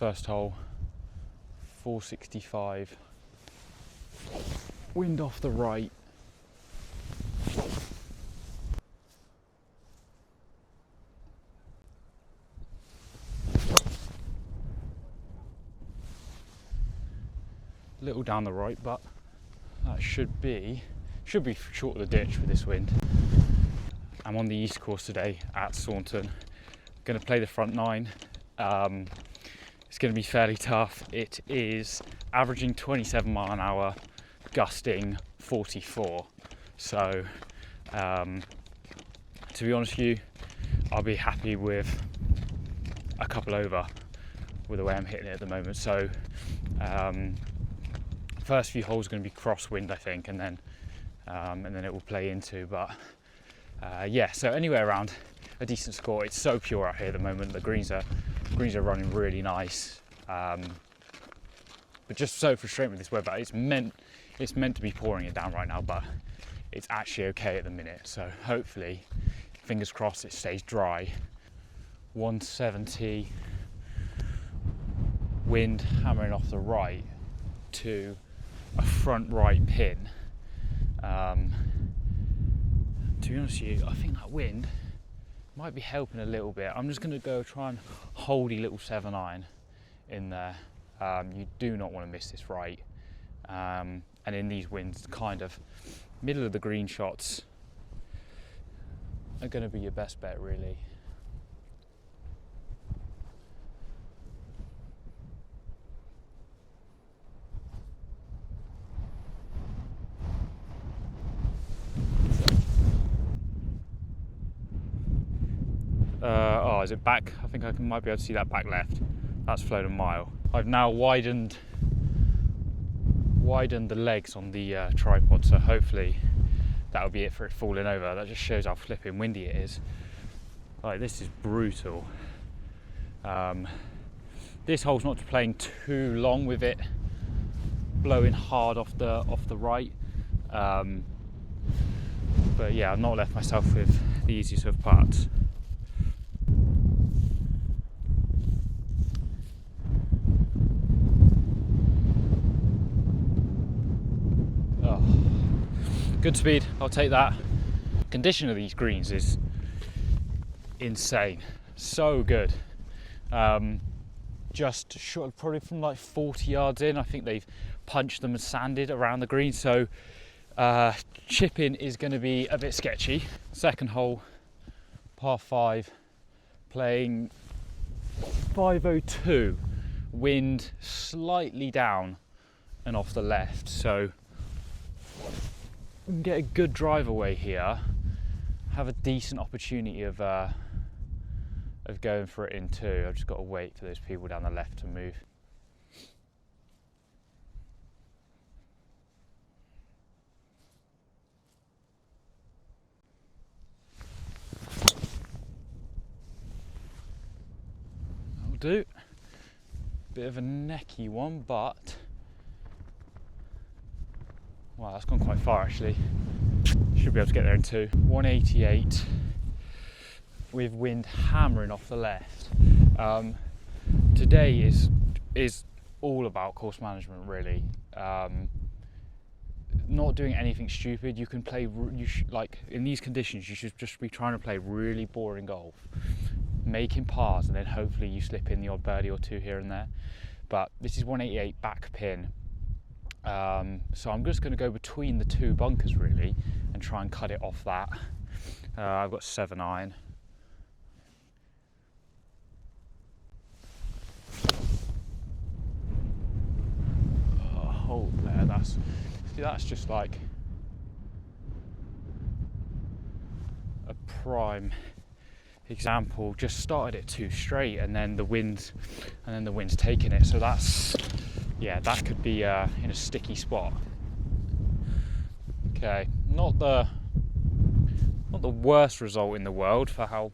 first hole, 465, wind off the right. A little down the right, but that should be short of the ditch with this wind. I'm on the east course today at Saunton. Going to play the front nine. It's going to be fairly tough. It is averaging 27 mile an hour, gusting 44. So, to be honest with you, I'll be happy with a couple over with the way I'm hitting it at the moment. So, first few holes are going to be crosswind, I think, and then it will play into. But yeah, so anywhere around a decent score. It's so pure out here at the moment. The greens are running really nice, but just so frustrating with this weather. It's meant to be pouring it down right now, but it's actually okay at the minute. So hopefully, fingers crossed, it stays dry. 170 wind hammering off the right to a front right pin. To be honest with you, I think that wind might be helping a little bit. I'm just going to go try and hold a little 7-iron in there. You do not want to miss this right. And in these winds, kind of middle of the green shots are going to be your best bet, really. Oh, is it back? I think I might be able to see that back left. That's flowed a mile. I've now widened the legs on the tripod, so hopefully that'll be it for it falling over. That just shows how flipping windy it is. Like, this is brutal. This hole's not playing too long with it blowing hard off the right. But yeah, I've not left myself with the easiest of putts. Good speed, I'll take that. Condition of these greens is insane, so good. Just short, probably from like 40 yards in, I think they've punched them and sanded around the green, so chipping is going to be a bit sketchy. Second hole, par 5, playing 502, wind slightly down and off the left, so we can get a good drive away here, have a decent opportunity of going for it in two. I've just got to wait for those people down the left to move. That'll do. Bit of a necky one, but wow, that's gone quite far actually. Should be able to get there in two. 188 with wind hammering off the left. Today is all about course management, really. Not doing anything stupid. You can play. Like in these conditions, you should just be trying to play really boring golf, making pars, and then hopefully you slip in the odd birdie or two here and there. But this is 188 back pin. So I'm just going to go between the two bunkers really and try and cut it off that. I've got 7-iron. Hold there. That's just like a prime example. Just started it too straight, and then the wind's taking it. So that's. Yeah, that could be in a sticky spot. Okay, not the worst result in the world for how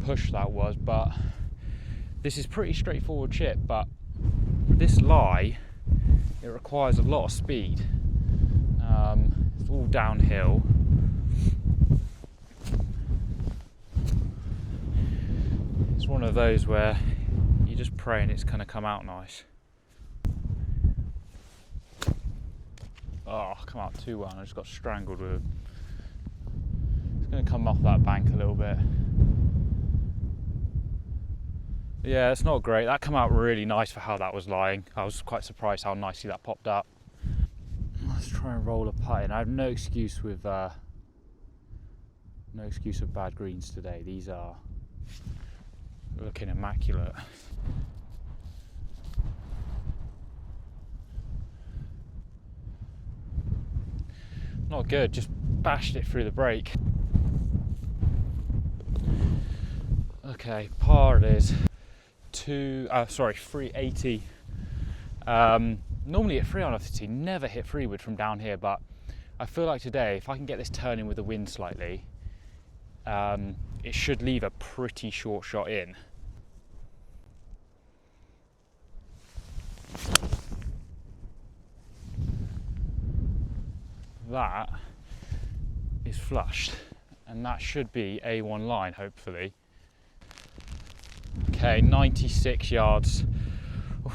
push that was, but this is pretty straightforward chip. But this lie, it requires a lot of speed. It's all downhill. It's one of those where you you're just praying it's going to come out nice. Oh, come out too well, and I just got strangled with it. It's going to come off that bank a little bit. Yeah, it's not great. That came out really nice for how that was lying. I was quite surprised how nicely that popped up. Let's try and roll a putt in. I have no excuse with bad greens today. These are looking immaculate. Not good, just bashed it through the break. Okay, par it is. 380. Normally at 3 on off the tee, never hit 3-wood from down here, but I feel like today, if I can get this turning with the wind slightly, it should leave a pretty short shot in. That is flushed, and that should be A1 line, hopefully. Okay, 96 yards.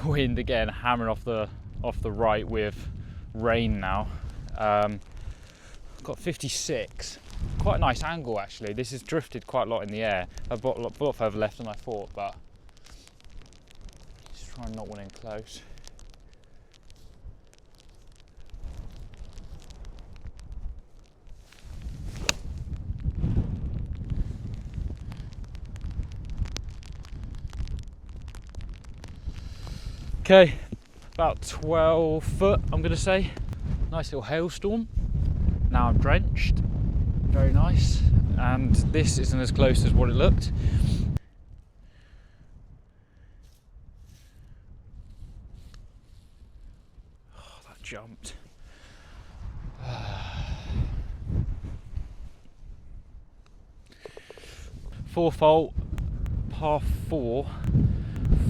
Wind again, hammering off the right with rain now. Got 56. Quite a nice angle actually. This has drifted quite a lot in the air. I brought a lot further left than I thought, but just try and knock one in close. Okay, about 12 foot, I'm going to say. Nice little hailstorm. Now I'm drenched. Very nice. And this isn't as close as what it looked. Oh, that jumped. 4-fault, par 4.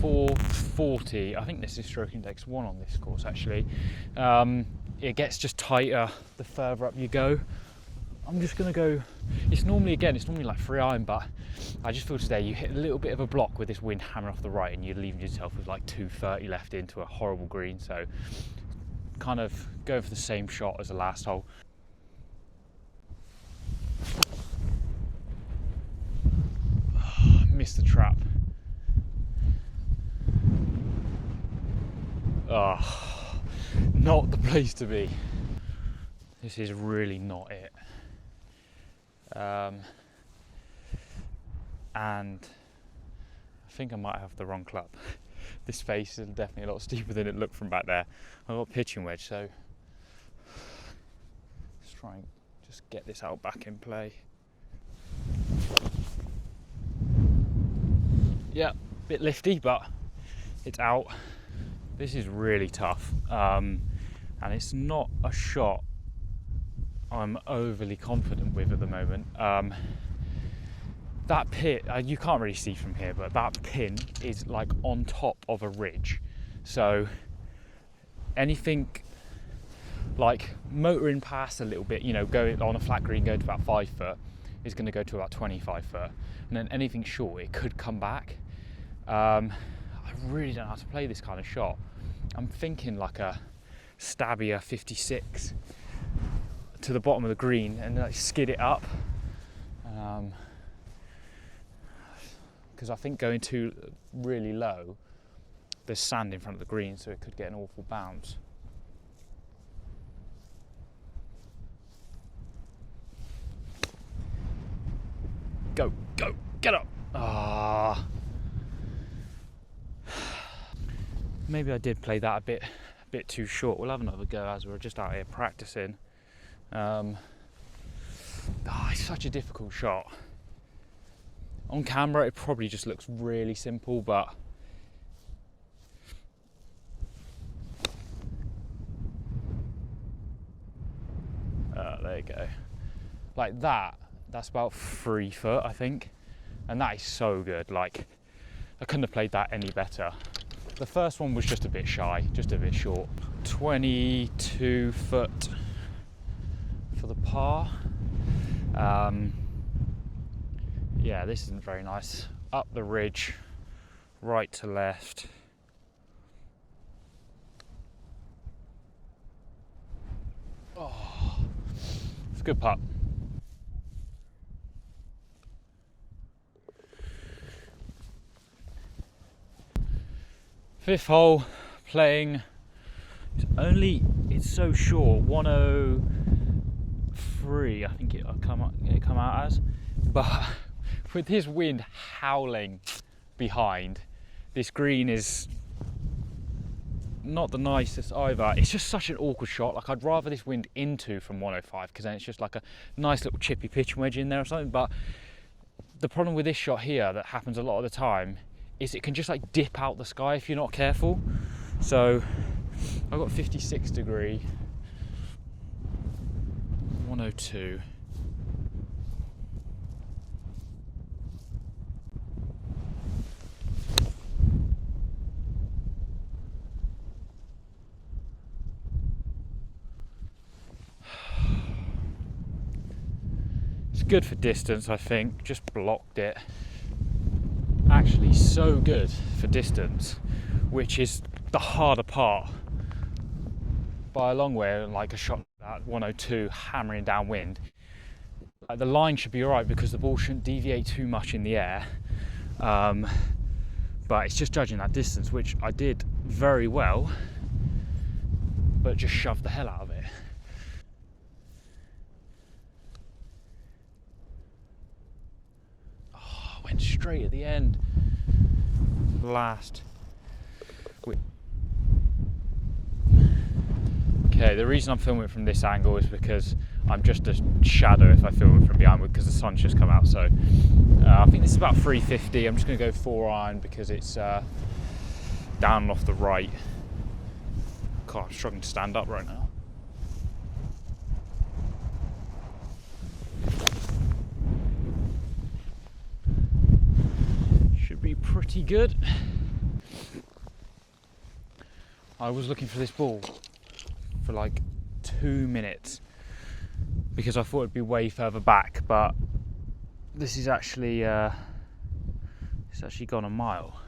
440. I think this is stroke index 1 on this course actually. It gets just tighter the further up you go. I'm just gonna go, it's normally like 3-iron, but I just feel today you hit a little bit of a block with this wind hammering off the right and you're leaving yourself with like 230 left into a horrible green, so kind of going for the same shot as the last hole. Missed the trap. Oh, not the place to be. This is really not it. And I think I might have the wrong club. This face is definitely a lot steeper than it looked from back there. I've got a pitching wedge, so let's try and just get this out back in play. Yeah, bit lifty, but it's out. This is really tough, and it's not a shot I'm overly confident with at the moment. That pit, you can't really see from here, but that pin is like on top of a ridge. So anything like motoring past a little bit, you know, going on a flat green, going to about 5 foot, is going to go to about 25 foot. And then anything short, it could come back. I really don't know how to play this kind of shot. I'm thinking like a stabbier 56 to the bottom of the green and like skid it up. Because I think going too really low, there's sand in front of the green, so it could get an awful bounce. Go, go, get up! Ah. Maybe I did play that a bit too short. We'll have another go as we're just out here practicing. It's such a difficult shot. On camera, it probably just looks really simple, but there you go. Like that, that's about 3 foot, I think. And that is so good. Like, I couldn't have played that any better. The first one was just a bit shy, just a bit short. 22 foot for the par. Yeah, this isn't very nice. Up the ridge, right to left. Oh, it's a good putt. Fifth hole, playing. It's so short, 103. I think it'll come out as. But with this wind howling behind, this green is not the nicest either. It's just such an awkward shot. Like, I'd rather this wind into from 105, because then it's just like a nice little chippy pitching wedge in there or something. But the problem with this shot here that happens a lot of the time is it can just like dip out the sky if you're not careful. So I've got 56 degree, 102. It's good for distance, I think. Just blocked it. Actually so good for distance, which is the harder part by a long way. Like a shot at 102 hammering downwind, like the line should be alright because the ball shouldn't deviate too much in the air, but it's just judging that distance, which I did very well, but just shoved the hell out of it. Oh, went straight at the end. Last. Okay, the reason I'm filming it from this angle is because I'm just a shadow if I film it from behind, because the sun's just come out. So I think this is about 350. I'm just going to go 4-iron because it's down and off the right. God, I'm struggling to stand up right now. Should be pretty good. I was looking for this ball for like 2 minutes because I thought it'd be way further back, but this is actually it's actually gone a mile.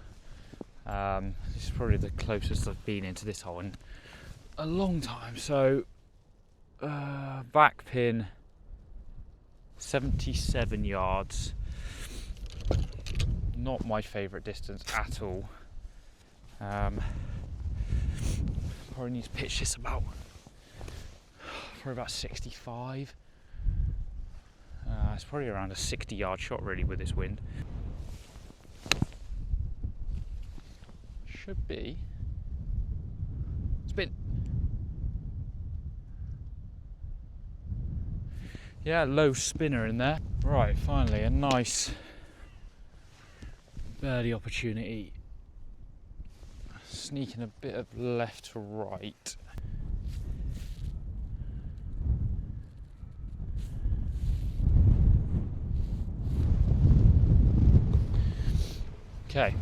This is probably the closest I've been into this hole in a long time. So back pin 77 yards, not my favourite distance at all. Probably need to pitch this about 65. It's probably around a 60-yard shot really with this wind. Should be. Spin. Yeah, low spinner in there. Right, finally a nice birdie opportunity. Sneaking a bit of left to right. Okay,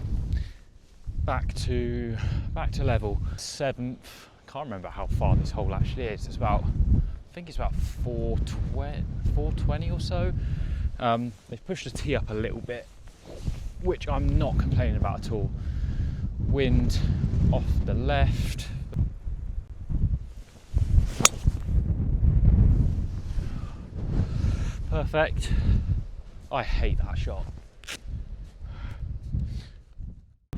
back to level. 7th. Can't remember how far this hole actually is. It's about, I think it's about 420 or so. They've pushed the tee up a little bit, which I'm not complaining about at all. Wind off the left. Perfect. I hate that shot.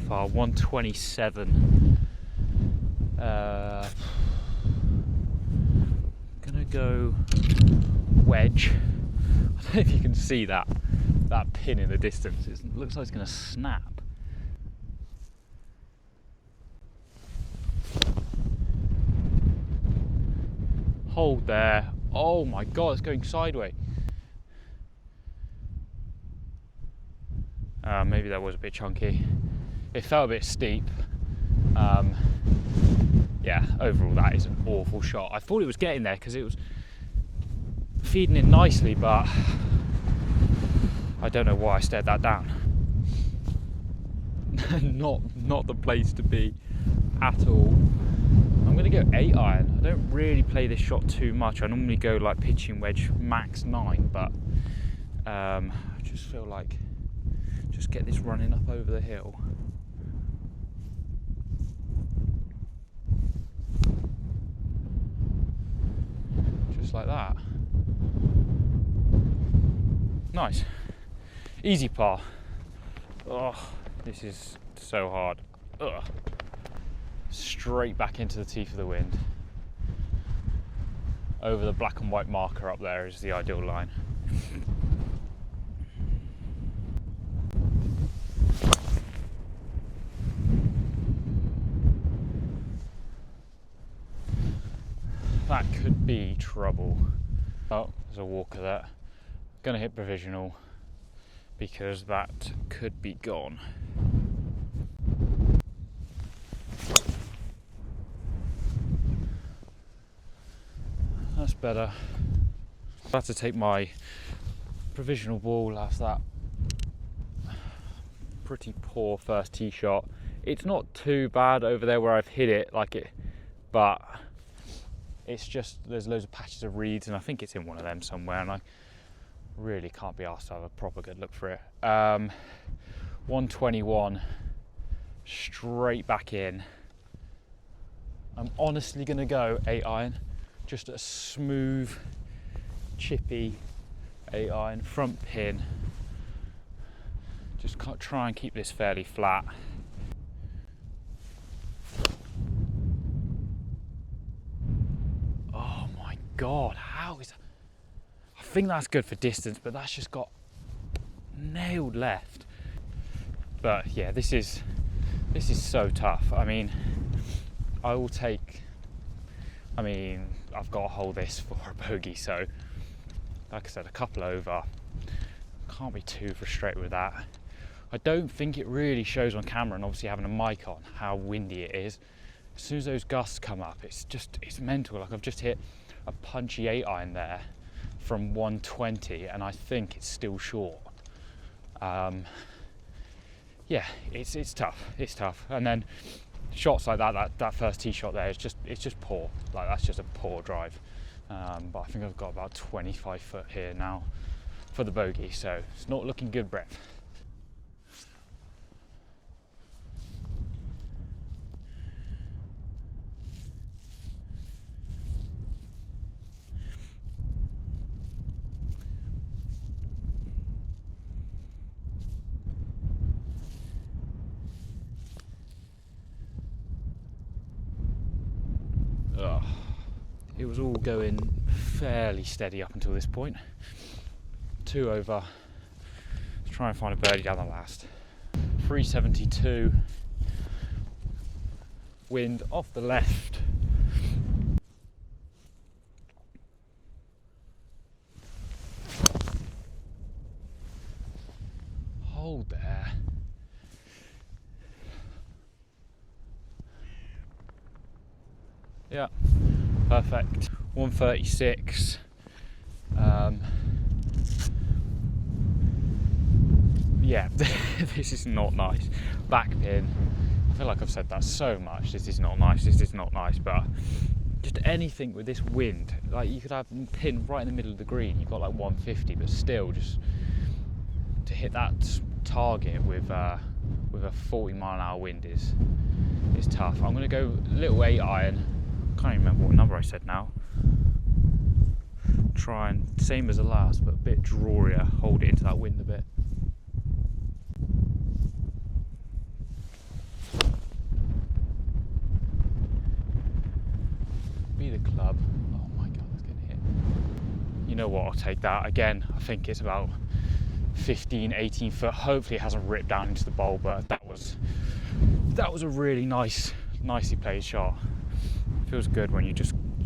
Far 127. Gonna go wedge. I don't know if you can see that pin in the distance. It looks like it's gonna snap. Hold there. Oh my god, it's going sideways. Maybe that was a bit chunky. It felt a bit steep. Yeah, overall that is an awful shot. I thought it was getting there because it was feeding in nicely, but I don't know why I stared that down. Not the place to be at all. I'm going to go 8-iron. I don't really play this shot too much. I normally go like pitching wedge max 9, but I just feel like just get this running up over the hill. just like that. Nice. Easy par. Oh, this is so hard. Ugh. Straight back into the teeth of the wind. Over the black and white marker up there is the ideal line. That could be trouble. Oh, there's a walker there. Gonna hit provisional because that could be gone. That's better. I have to take my provisional ball after that pretty poor first tee shot. It's not too bad over there where I've hit it, but it's just there's loads of patches of reeds, and I think it's in one of them somewhere, and I really can't be asked to have a proper good look for it. 121 straight back in. I'm honestly gonna go 8 iron. Just a smooth, chippy 8 iron, front pin. Just try and keep this fairly flat. Oh my God, how is that? I think that's good for distance, but that's just got nailed left. But yeah, this is so tough. I mean, I've got to hold this for a bogey, so like I said, a couple over. Can't be too frustrated with that. I don't think it really shows on camera, and obviously having a mic on, how windy it is. As soon as those gusts come up, it's mental. Like I've just hit a punchy 8 iron there from 120, and I think it's still short. Yeah, it's tough. It's tough. And then shots like that first tee shot there, it's just poor. Like that's just a poor drive. But I think I've got about 25 foot here now for the bogey, so it's not looking good, Brett. It was all going fairly steady up until this point. 2 over. Let's try and find a birdie down the last. 372. Wind off the left. Hold there. Yeah. Perfect. 136. Yeah, this is not nice. Back pin. I feel like I've said that so much. This is not nice. This is not nice. But just anything with this wind, like you could have a pin right in the middle of the green. You've got like 150, but still, just to hit that target with a 40-mile-an-hour wind is tough. I'm going to go little 8 iron. Can't even remember what number I said now. Try and, same as the last, but a bit drawier, hold it into that wind a bit. Be the club. Oh my God, that's getting hit. You know what, I'll take that. Again, I think it's about 15, 18 foot. Hopefully it hasn't ripped down into the bowl, but that was a really nicely played shot. Feels good when you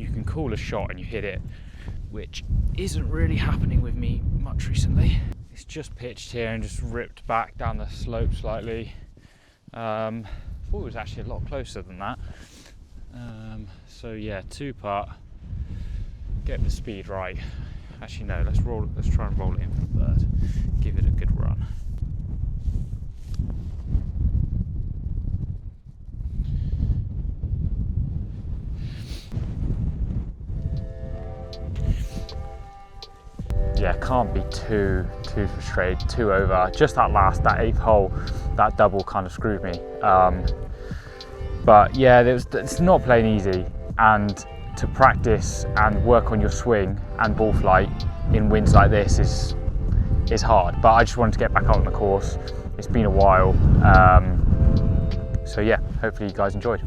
can call a shot and you hit it, which isn't really happening with me much recently. It's just pitched here and just ripped back down the slope slightly. Thought it was actually a lot closer than that. So yeah, 2-putt. Get the speed right. Actually no, let's try and roll it in for the bird. Give it a good run. Yeah, can't be too frustrated. 2 over. Just that 8th hole, that double kind of screwed me. But yeah, it's not playing easy, and to practice and work on your swing and ball flight in winds like this is hard. But I just wanted to get back out on the course. It's been a while. So yeah, hopefully you guys enjoyed.